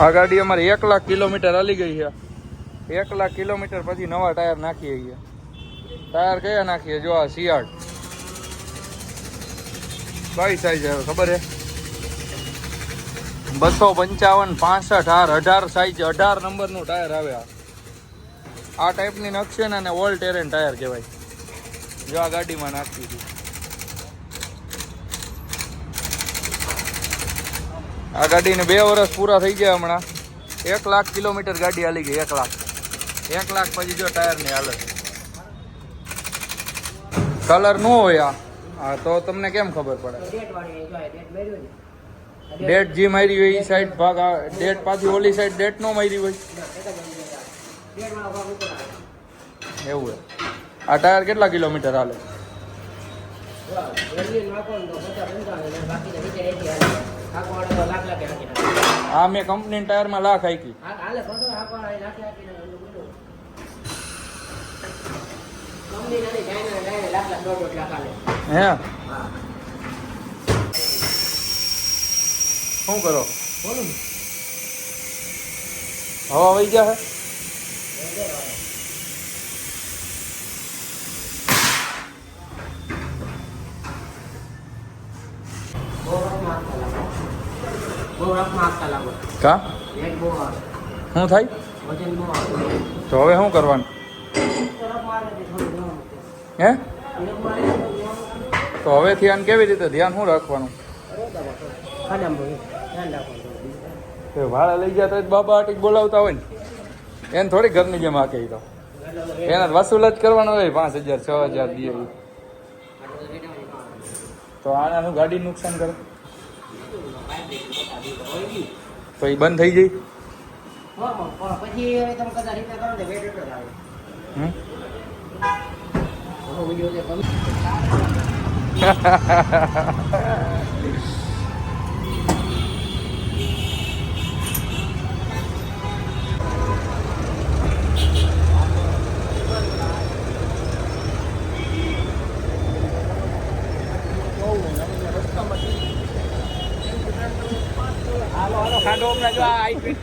આ ગાડી અમારે 1 લાખ કિલોમીટર હાલી ગઈ છે. 1 લાખ કિલોમીટર પછી નવા ટાયર નાખીએ છીએ. ટાયર કયા નાખીએ? જો આ સિયાડ કઈ સાઈઝ આવે ખબર હે? 255, 65, 18 સાઈઝ 18 નંબરનું ટાયર આવે. આ ટાઈપની નકશે ને ઓલ ટેરેન ટાયર કહેવાય. જો આ ગાડીમાં નાખી હતી. આ ગાડીને 2 વર્ષ પૂરા થઈ ગયા હમણાં. 1 લાખ કિલોમીટર ગાડી હાલી ગઈ. 1 લાખ. 1 લાખ પછી જો ટાયરની હાલત. કલર ન હોય આ તો તમને કેમ ખબર પડે? ડેટ જી મારી હોય એ સાઈડ ભાગ ડેટ પાછી ઓલી સાઈડ ડેટ નો મારી હોય એવું હે. આ ટાયર કેટલા કિલોમીટર હાલે? આ મેં કંપની ટાયરમાં લાખ આખી. હે શું કરો? હવા વહી ગયા હે? કા શું થાય? તો હવે શું કરવાનું? હે તો હવેથી આને કેવી રીતે ધ્યાન શું રાખવાનું? ભાડા લઈ ગયા તો બાબા આટીક બોલાવતા હોય ને એને થોડી ઘરની જેમ આકે તો એના વસૂલ જ કરવાનો હોય. 5,000 6,000 દે તો આનાનું ગાડી નુકસાન કરે તો એ બંધ થઈ જાય. ખાંડો હમણાં જો આઈ